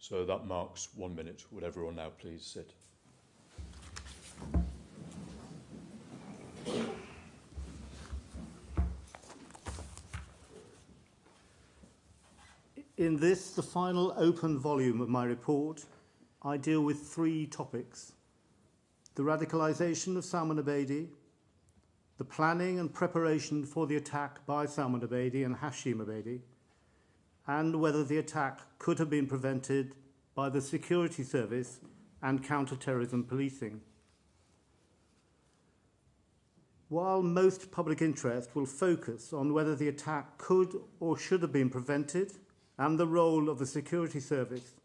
So that marks 1 minute. Would everyone now please sit? In this, the final open volume of my report, I deal with 3 topics: the radicalisation of Salman Abedi, the planning and preparation for the attack by Salman Abedi and Hashim Abedi, and whether the attack could have been prevented by the security service and counter-terrorism policing. While most public interest will focus on whether the attack could or should have been prevented and the role of the security service,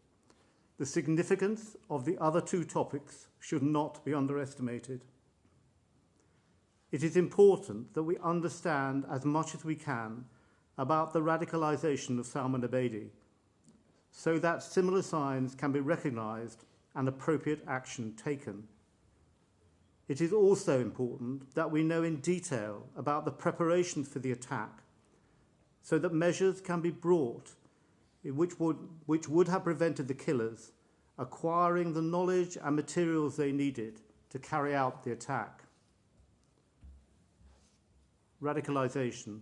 the significance of the other 2 topics should not be underestimated. It is important that we understand as much as we can about the radicalisation of Salman Abedi, so that similar signs can be recognised and appropriate action taken. It is also important that we know in detail about the preparations for the attack, so that measures can be brought which would have prevented the killers acquiring the knowledge and materials they needed to carry out the attack. Radicalisation.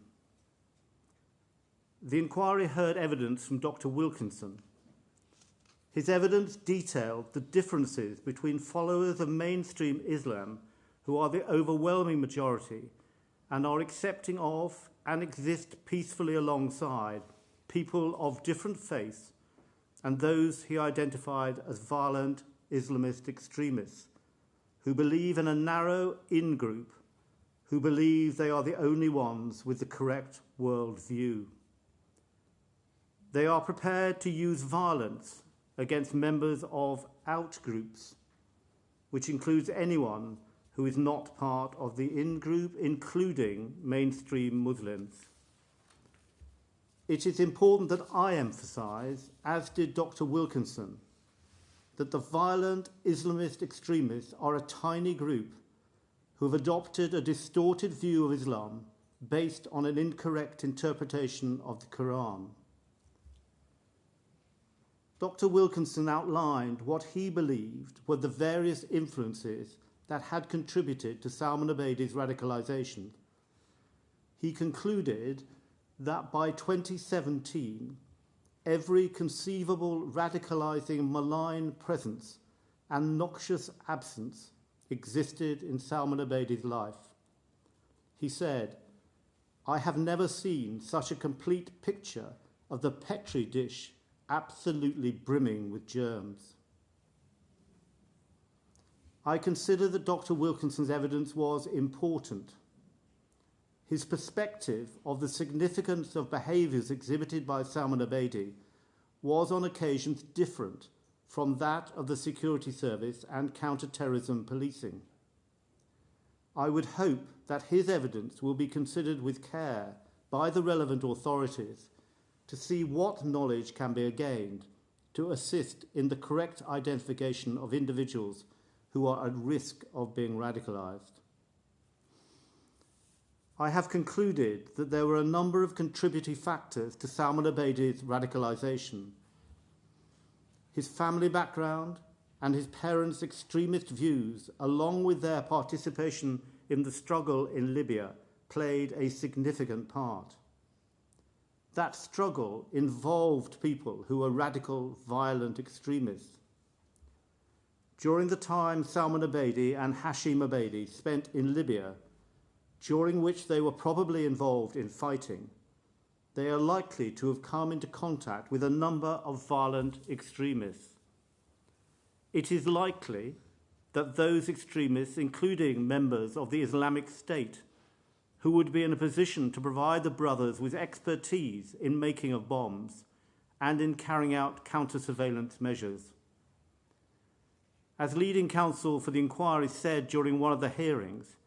The inquiry heard evidence from Dr. Wilkinson. His evidence detailed the differences between followers of mainstream Islam, who are the overwhelming majority and are accepting of and exist peacefully alongside people of different faiths, and those he identified as violent Islamist extremists, who believe in a narrow in-group, who believe they are the only ones with the correct world view. They are prepared to use violence against members of out-groups, which includes anyone who is not part of the in-group, including mainstream Muslims. It is important that I emphasise, as did Dr. Wilkinson, that the violent Islamist extremists are a tiny group who have adopted a distorted view of Islam based on an incorrect interpretation of the Quran. Dr. Wilkinson outlined what he believed were the various influences that had contributed to Salman Abedi's radicalisation. He concluded that by 2017, every conceivable radicalising malign presence and noxious absence existed in Salman Abedi's life. He said, "I have never seen such a complete picture of the Petri dish absolutely brimming with germs." I consider that Dr. Wilkinson's evidence was important. His perspective of the significance of behaviours exhibited by Salman Abedi was on occasions different from that of the security service and counter-terrorism policing. I would hope that his evidence will be considered with care by the relevant authorities to see what knowledge can be gained to assist in the correct identification of individuals who are at risk of being radicalised. I have concluded that there were a number of contributing factors to Salman Abedi's radicalisation. His family background and his parents' extremist views, along with their participation in the struggle in Libya, played a significant part. That struggle involved people who were radical, violent extremists. During the time Salman Abedi and Hashim Abedi spent in Libya, during which they were probably involved in fighting, they are likely to have come into contact with a number of violent extremists. It is likely that those extremists, including members of the Islamic State, who would be in a position to provide the brothers with expertise in making of bombs and in carrying out counter-surveillance measures. As leading counsel for the inquiry said during one of the hearings,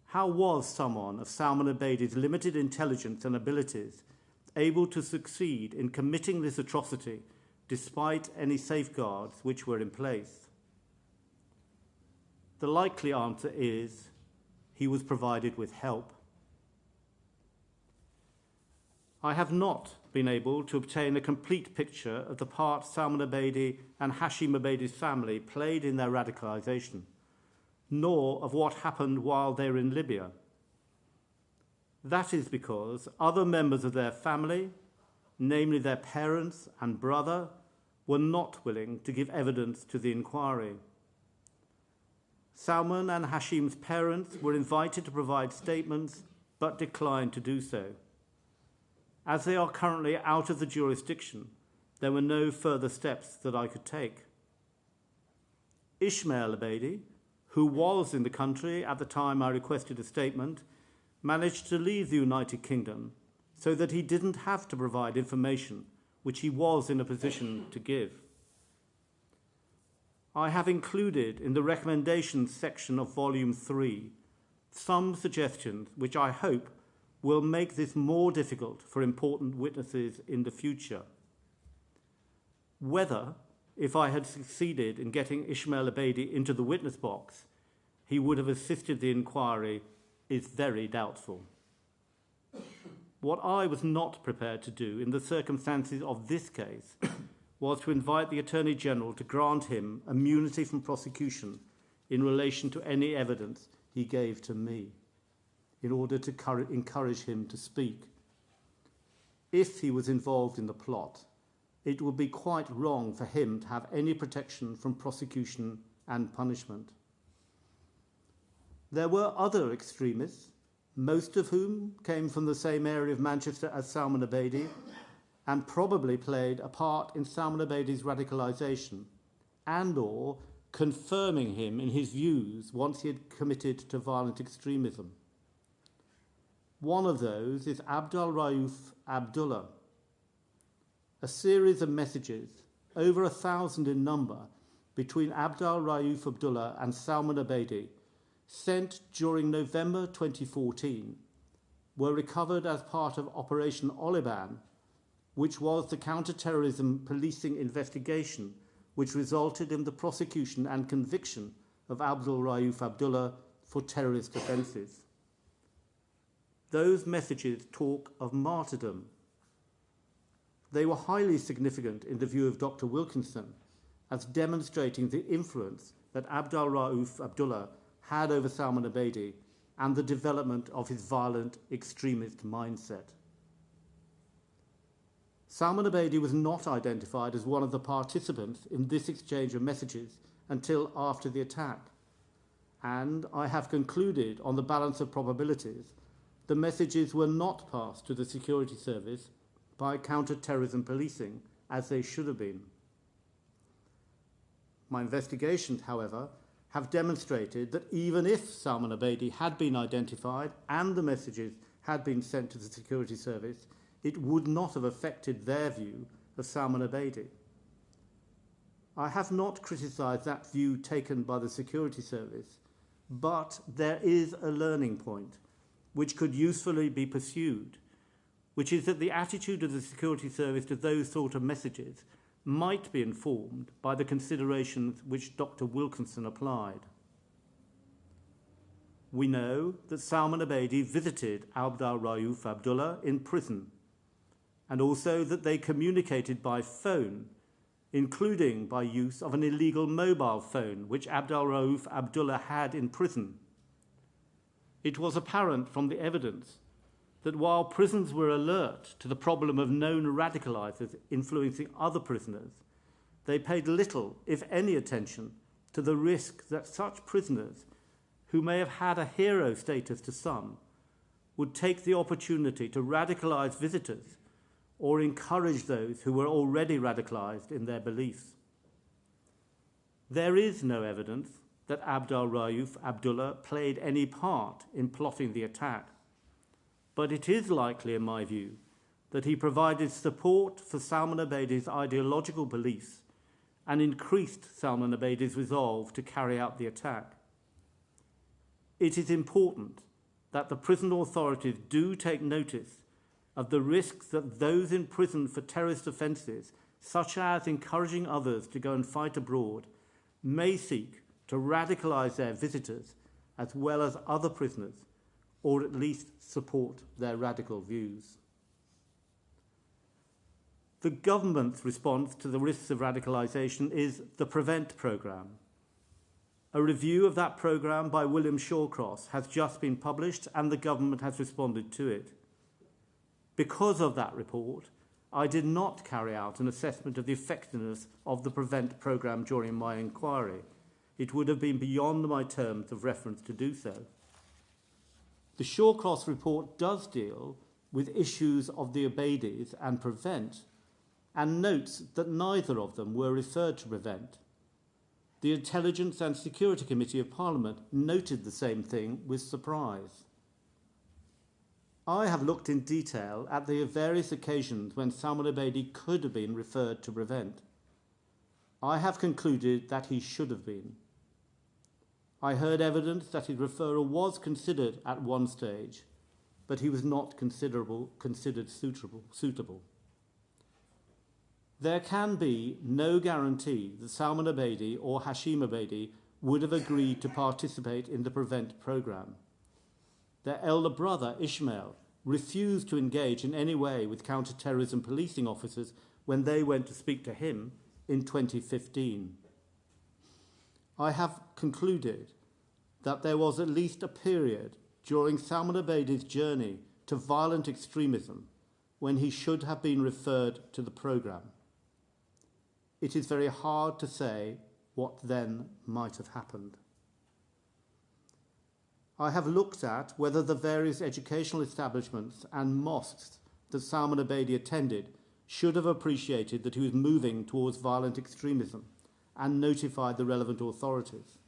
how was someone of Salman Abedi's limited intelligence and abilities able to succeed in committing this atrocity despite any safeguards which were in place? The likely answer is he was provided with help. I have not been able to obtain a complete picture of the part Salman Abedi and Hashim Abedi's family played in their radicalisation, nor of what happened while they were in Libya. That is because other members of their family, namely their parents and brother, were not willing to give evidence to the inquiry. Salman and Hashim's parents were invited to provide statements but declined to do so. As they are currently out of the jurisdiction, there were no further steps that I could take. Ismail Abedi, who was in the country at the time I requested a statement, managed to leave the United Kingdom so that he didn't have to provide information which he was in a position to give. I have included in the recommendations section of Volume 3 some suggestions which I hope will make this more difficult for important witnesses in the future. Whether, if I had succeeded in getting Ismail Abedi into the witness box, he would have assisted the inquiry is very doubtful. What I was not prepared to do in the circumstances of this case was to invite the Attorney General to grant him immunity from prosecution in relation to any evidence he gave to me, in order to encourage him to speak. If he was involved in the plot, it would be quite wrong for him to have any protection from prosecution and punishment. There were other extremists, most of whom came from the same area of Manchester as Salman Abedi, and probably played a part in Salman Abedi's radicalisation and/or confirming him in his views once he had committed to violent extremism. One of those is Abdul Rauf Abdullah. A series of messages, over 1,000 in number, between Abdul Rauf Abdullah and Salman Abedi, sent during November 2014, were recovered as part of Operation Oliban, which was the counter-terrorism policing investigation which resulted in the prosecution and conviction of Abdul Rauf Abdullah for terrorist offences. Those messages talk of martyrdom. They were highly significant in the view of Dr. Wilkinson as demonstrating the influence that Abdul Rauf Abdullah had over Salman Abedi and the development of his violent extremist mindset. Salman Abedi was not identified as one of the participants in this exchange of messages until after the attack, and I have concluded on the balance of probabilities the messages were not passed to the security service by counter-terrorism policing as they should have been. My investigations, however, have demonstrated that even if Salman Abedi had been identified and the messages had been sent to the security service, it would not have affected their view of Salman Abedi. I have not criticised that view taken by the security service, but there is a learning point which could usefully be pursued, which is that the attitude of the security service to those sort of messages might be informed by the considerations which Dr. Wilkinson applied. We know that Salman Abedi visited Abdul Rauf Abdullah in prison, and also that they communicated by phone, including by use of an illegal mobile phone which Abdul Rauf Abdullah had in prison. It was apparent from the evidence that while prisons were alert to the problem of known radicalisers influencing other prisoners, they paid little, if any, attention to the risk that such prisoners, who may have had a hero status to some, would take the opportunity to radicalise visitors or encourage those who were already radicalised in their beliefs. There is no evidence that Abdul Rauf Abdullah played any part in plotting the attack, but it is likely, in my view, that he provided support for Salman Abedi's ideological beliefs and increased Salman Abedi's resolve to carry out the attack. It is important that the prison authorities do take notice of the risks that those in prison for terrorist offences, such as encouraging others to go and fight abroad, may seek to radicalise their visitors as well as other prisoners, or at least support their radical views. The government's response to the risks of radicalisation is the PREVENT programme. A review of that programme by William Shawcross has just been published and the government has responded to it. Because of that report, I did not carry out an assessment of the effectiveness of the PREVENT programme during my inquiry. It would have been beyond my terms of reference to do so. The Shawcross report does deal with issues of the Abedis and PREVENT, and notes that neither of them were referred to PREVENT. The Intelligence and Security Committee of Parliament noted the same thing with surprise. I have looked in detail at the various occasions when Salman Abedi could have been referred to PREVENT. I have concluded that he should have been. I heard evidence that his referral was considered at one stage, but he was not considered suitable. There can be no guarantee that Salman Abedi or Hashim Abedi would have agreed to participate in the PREVENT programme. Their elder brother, Ishmael, refused to engage in any way with counter-terrorism policing officers when they went to speak to him in 2015. I have concluded that there was at least a period during Salman Abedi's journey to violent extremism when he should have been referred to the programme. It is very hard to say what then might have happened. I have looked at whether the various educational establishments and mosques that Salman Abedi attended should have appreciated that he was moving towards violent extremism and notified the relevant authorities.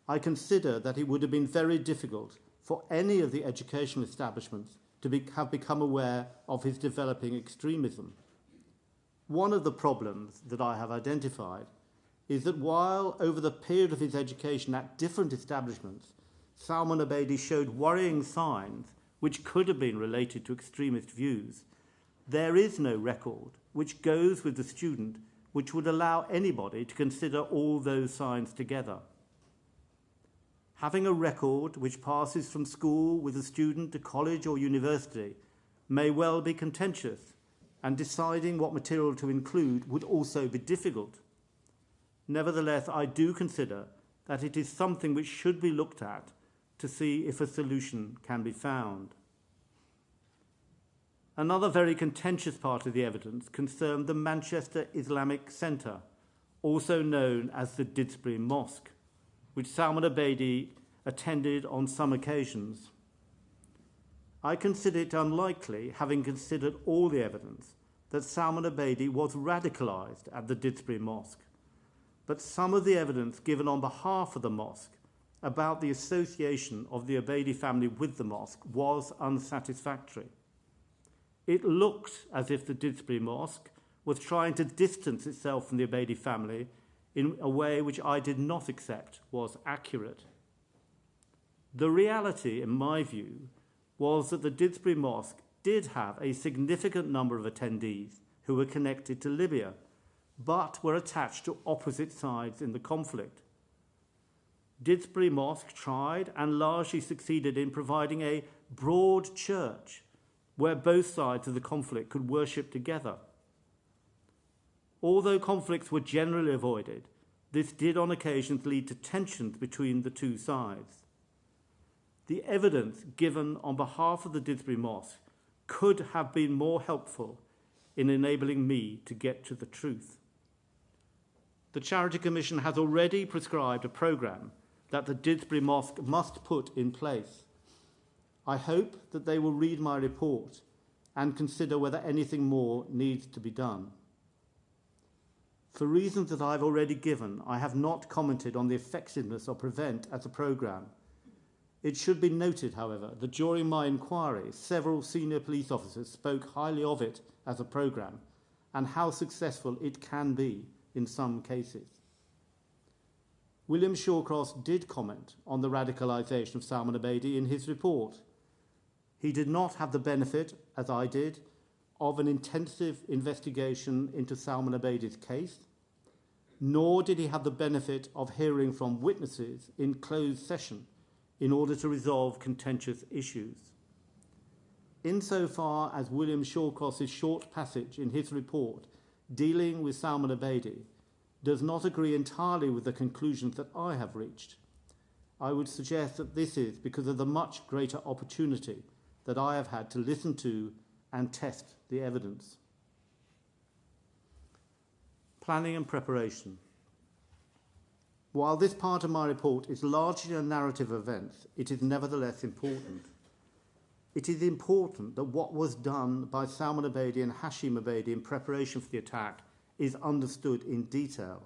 I consider that it would have been very difficult for any of the educational establishments to have become aware of his developing extremism. One of the problems that I have identified is that while over the period of his education at different establishments, Salman Abedi showed worrying signs which could have been related to extremist views, there is no record which goes with the student which would allow anybody to consider all those signs together. Having a record which passes from school with a student to college or university may well be contentious, and deciding what material to include would also be difficult. Nevertheless, I do consider that it is something which should be looked at to see if a solution can be found. Another very contentious part of the evidence concerned the Manchester Islamic Centre, also known as the Didsbury Mosque, which Salman Abedi attended on some occasions. I consider it unlikely, having considered all the evidence, that Salman Abedi was radicalised at the Didsbury Mosque, but some of the evidence given on behalf of the mosque about the association of the Abedi family with the mosque was unsatisfactory. It looked as if the Didsbury Mosque was trying to distance itself from the Abedi family in a way which I did not accept was accurate. The reality, in my view, was that the Didsbury Mosque did have a significant number of attendees who were connected to Libya, but were attached to opposite sides in the conflict. Didsbury Mosque tried and largely succeeded in providing a broad church where both sides of the conflict could worship together. Although conflicts were generally avoided, this did on occasions lead to tensions between the two sides. The evidence given on behalf of the Didsbury Mosque could have been more helpful in enabling me to get to the truth. The Charity Commission has already prescribed a programme that the Didsbury Mosque must put in place. I hope that they will read my report and consider whether anything more needs to be done. For reasons that I've already given, I have not commented on the effectiveness of PREVENT as a programme. It should be noted, however, that during my inquiry, several senior police officers spoke highly of it as a programme and how successful it can be in some cases. William Shawcross did comment on the radicalisation of Salman Abedi in his report. He did not have the benefit, as I did, of an intensive investigation into Salman Abedi's case, nor did he have the benefit of hearing from witnesses in closed session in order to resolve contentious issues. Insofar as William Shawcross's short passage in his report dealing with Salman Abedi does not agree entirely with the conclusions that I have reached, I would suggest that this is because of the much greater opportunity that I have had to listen to and test the evidence. Planning and preparation. While this part of my report is largely a narrative of events, it is nevertheless important. It is important that what was done by Salman Abedi and Hashim Abedi in preparation for the attack is understood in detail.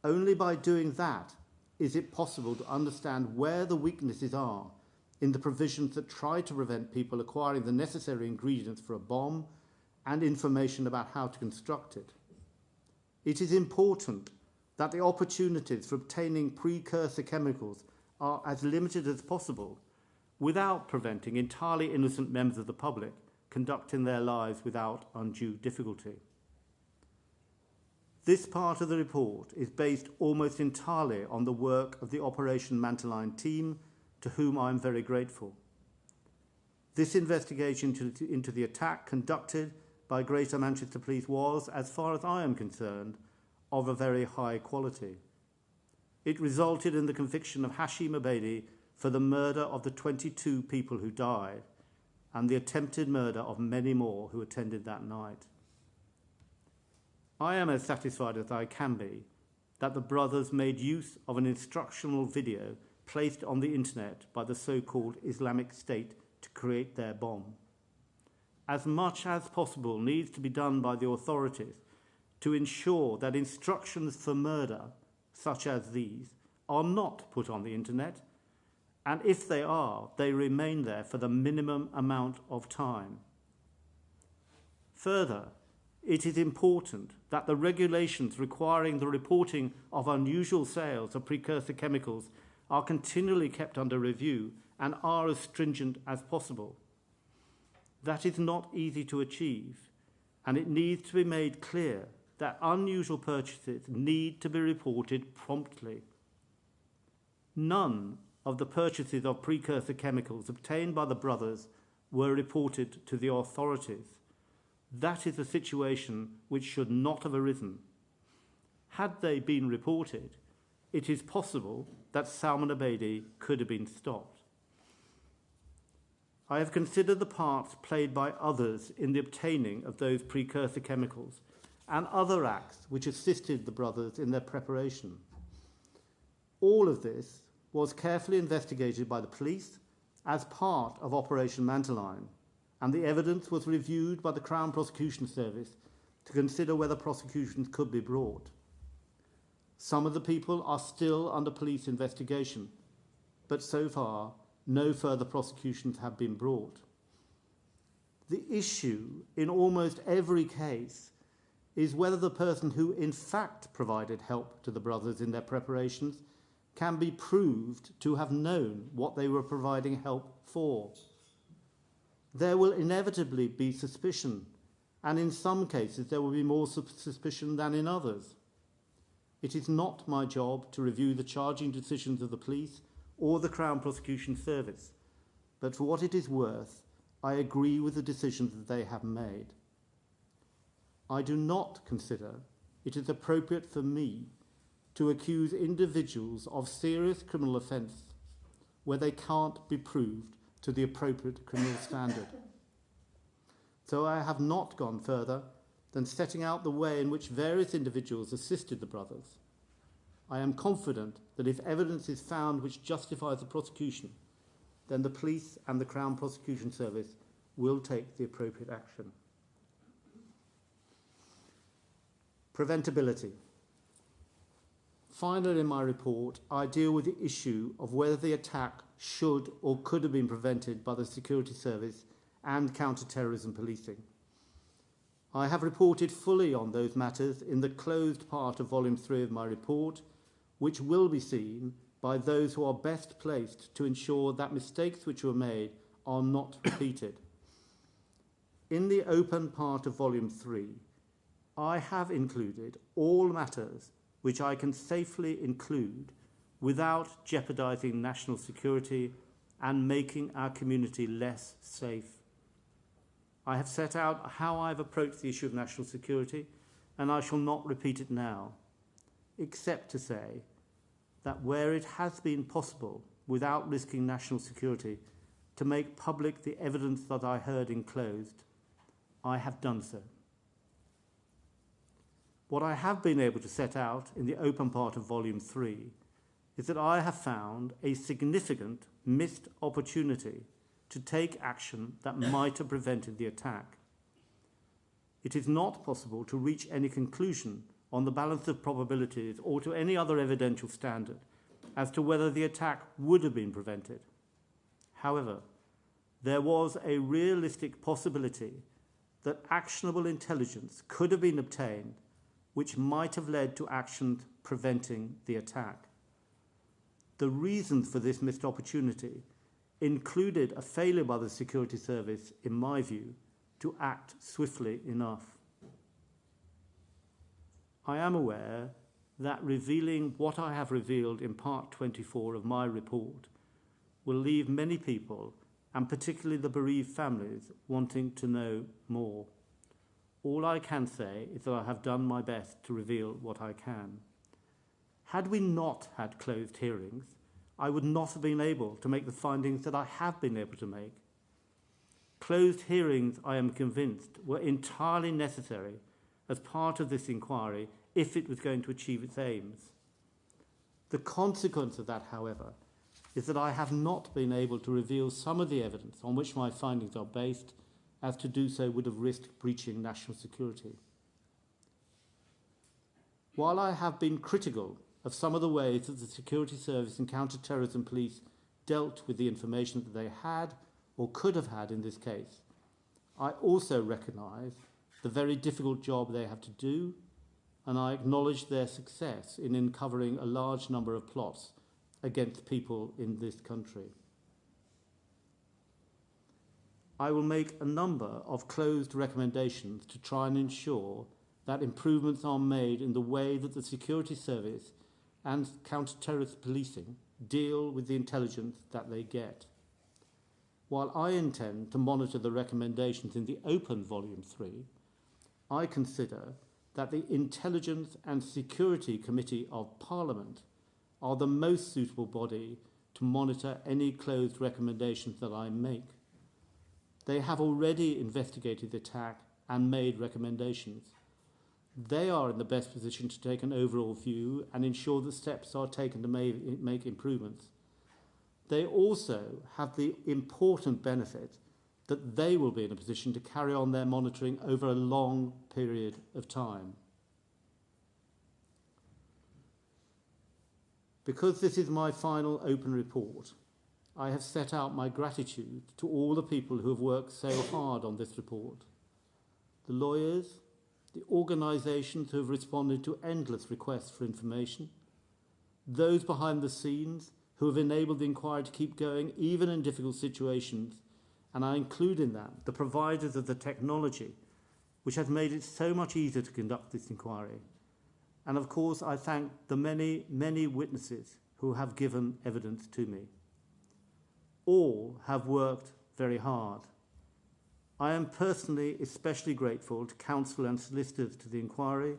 Only by doing that is it possible to understand where the weaknesses are in the provisions that try to prevent people acquiring the necessary ingredients for a bomb and information about how to construct it. It is important that the opportunities for obtaining precursor chemicals are as limited as possible without preventing entirely innocent members of the public conducting their lives without undue difficulty. This part of the report is based almost entirely on the work of the Operation Manteline team, to whom I am very grateful. This investigation into the attack conducted by Greater Manchester Police was, as far as I am concerned, of a very high quality. It resulted in the conviction of Hashim Abedi for the murder of the 22 people who died and the attempted murder of many more who attended that night. I am as satisfied as I can be that the brothers made use of an instructional video placed on the internet by the so-called Islamic State to create their bomb. As much as possible needs to be done by the authorities to ensure that instructions for murder, such as these, are not put on the internet, and if they are, they remain there for the minimum amount of time. Further, it is important that the regulations requiring the reporting of unusual sales of precursor chemicals are continually kept under review and are as stringent as possible. That is not easy to achieve, and it needs to be made clear that unusual purchases need to be reported promptly. None of the purchases of precursor chemicals obtained by the brothers were reported to the authorities. That is a situation which should not have arisen. Had they been reported, it is possible that Salman Abedi could have been stopped. I have considered the parts played by others in the obtaining of those precursor chemicals and other acts which assisted the brothers in their preparation. All of this was carefully investigated by the police as part of Operation Manteline, and the evidence was reviewed by the Crown Prosecution Service to consider whether prosecutions could be brought. Some of the people are still under police investigation, but so far no further prosecutions have been brought. The issue in almost every case is whether the person who in fact provided help to the brothers in their preparations can be proved to have known what they were providing help for. There will inevitably be suspicion, and in some cases there will be more suspicion than in others. It is not my job to review the charging decisions of the police or the Crown Prosecution Service, but for what it is worth, I agree with the decisions that they have made. I do not consider it is appropriate for me to accuse individuals of serious criminal offence where they can't be proved to the appropriate criminal standard. So I have not gone further than setting out the way in which various individuals assisted the brothers. I am confident that if evidence is found which justifies the prosecution, then the police and the Crown Prosecution Service will take the appropriate action. Preventability. Finally, in my report, I deal with the issue of whether the attack should or could have been prevented by the Security Service and counter-terrorism policing. I have reported fully on those matters in the closed part of Volume 3 of my report, which will be seen by those who are best placed to ensure that mistakes which were made are not repeated. In the open part of Volume 3, I have included all matters which I can safely include without jeopardising national security and making our community less safe. I have set out how I have approached the issue of national security, and I shall not repeat it now, except to say that where it has been possible, without risking national security, to make public the evidence that I heard enclosed, I have done so. What I have been able to set out in the open part of Volume 3 is that I have found a significant missed opportunity to take action that might have prevented the attack. It is not possible to reach any conclusion on the balance of probabilities or to any other evidential standard as to whether the attack would have been prevented. However, there was a realistic possibility that actionable intelligence could have been obtained which might have led to actions preventing the attack. The reasons for this missed opportunity included a failure by the security service, in my view, to act swiftly enough. I am aware that revealing what I have revealed in Part 24 of my report will leave many people, and particularly the bereaved families, wanting to know more. All I can say is that I have done my best to reveal what I can. Had we not had closed hearings, I would not have been able to make the findings that I have been able to make. Closed hearings, I am convinced, were entirely necessary as part of this inquiry if it was going to achieve its aims. The consequence of that, however, is that I have not been able to reveal some of the evidence on which my findings are based, as to do so would have risked breaching national security. While I have been critical of some of the ways that the security service and counter-terrorism police dealt with the information that they had or could have had in this case, I also recognise the very difficult job they have to do, and I acknowledge their success in uncovering a large number of plots against people in this country. I will make a number of closed recommendations to try and ensure that improvements are made in the way that the security service and counter-terrorist policing deal with the intelligence that they get. While I intend to monitor the recommendations in the open Volume 3, I consider that the Intelligence and Security Committee of Parliament are the most suitable body to monitor any closed recommendations that I make. They have already investigated the attack and made recommendations. They are in the best position to take an overall view and ensure that steps are taken to make improvements. They also have the important benefit that they will be in a position to carry on their monitoring over a long period of time. Because this is my final open report, I have set out my gratitude to all the people who have worked so hard on this report. The lawyers, the organisations who have responded to endless requests for information, those behind the scenes who have enabled the inquiry to keep going even in difficult situations, and I include in that the providers of the technology which has made it so much easier to conduct this inquiry. And of course I thank the many, many witnesses who have given evidence to me. All have worked very hard. I am personally especially grateful to counsel and solicitors to the inquiry,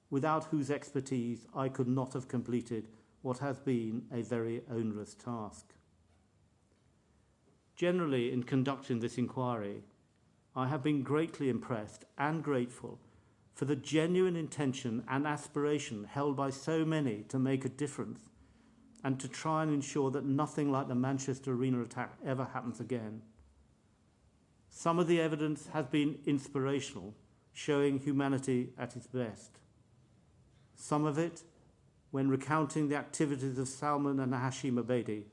without whose expertise I could not have completed what has been a very onerous task. Generally, in conducting this inquiry, I have been greatly impressed and grateful for the genuine intention and aspiration held by so many to make a difference and to try and ensure that nothing like the Manchester Arena attack ever happens again. Some of the evidence has been inspirational, showing humanity at its best. Some of it, when recounting the activities of Salman and Hashim Abedi,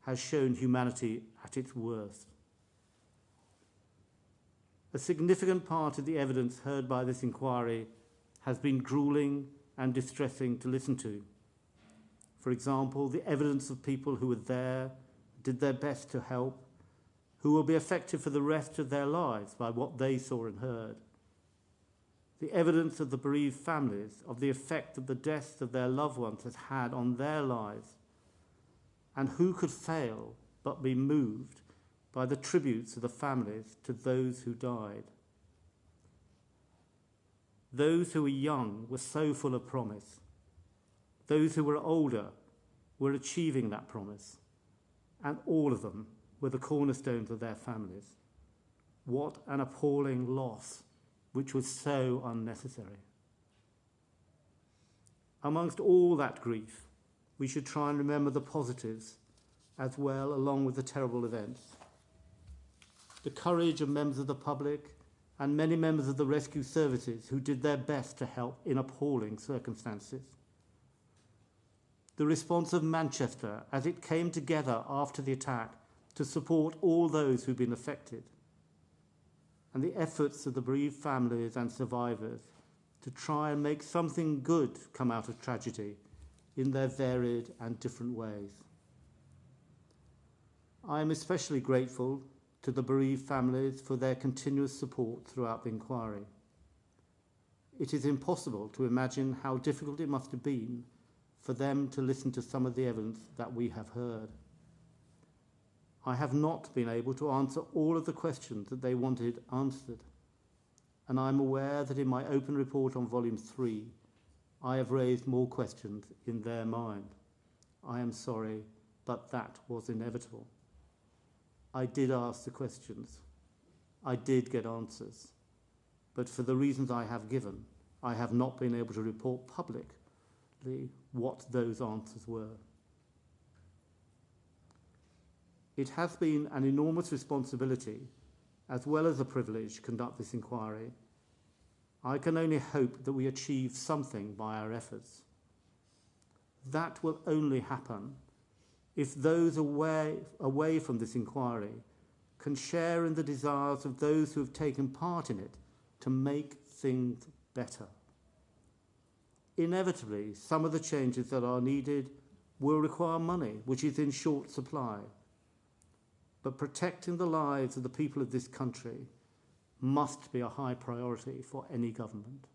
has shown humanity at its worst. A significant part of the evidence heard by this inquiry has been gruelling and distressing to listen to. For example, the evidence of people who were there, did their best to help, who will be affected for the rest of their lives by what they saw and heard. The evidence of the bereaved families, of the effect that the deaths of their loved ones has had on their lives, and who could fail but be moved by the tributes of the families to those who died. Those who were young were so full of promise. Those who were older were achieving that promise, and all of them were the cornerstones of their families. What an appalling loss, which was so unnecessary. Amongst all that grief, we should try and remember the positives as well, along with the terrible events. The courage of members of the public and many members of the rescue services who did their best to help in appalling circumstances. The response of Manchester as it came together after the attack to support all those who've been affected, and the efforts of the bereaved families and survivors to try and make something good come out of tragedy in their varied and different ways. I am especially grateful to the bereaved families for their continuous support throughout the inquiry. It is impossible to imagine how difficult it must have been for them to listen to some of the evidence that we have heard. I have not been able to answer all of the questions that they wanted answered, and I am aware that in my open report on Volume 3, I have raised more questions in their mind. I am sorry, but that was inevitable. I did ask the questions. I did get answers. But for the reasons I have given, I have not been able to report publicly what those answers were. It has been an enormous responsibility, as well as a privilege, to conduct this inquiry. I can only hope that we achieve something by our efforts. That will only happen if those away from this inquiry can share in the desires of those who have taken part in it to make things better. Inevitably, some of the changes that are needed will require money, which is in short supply. But protecting the lives of the people of this country must be a high priority for any government.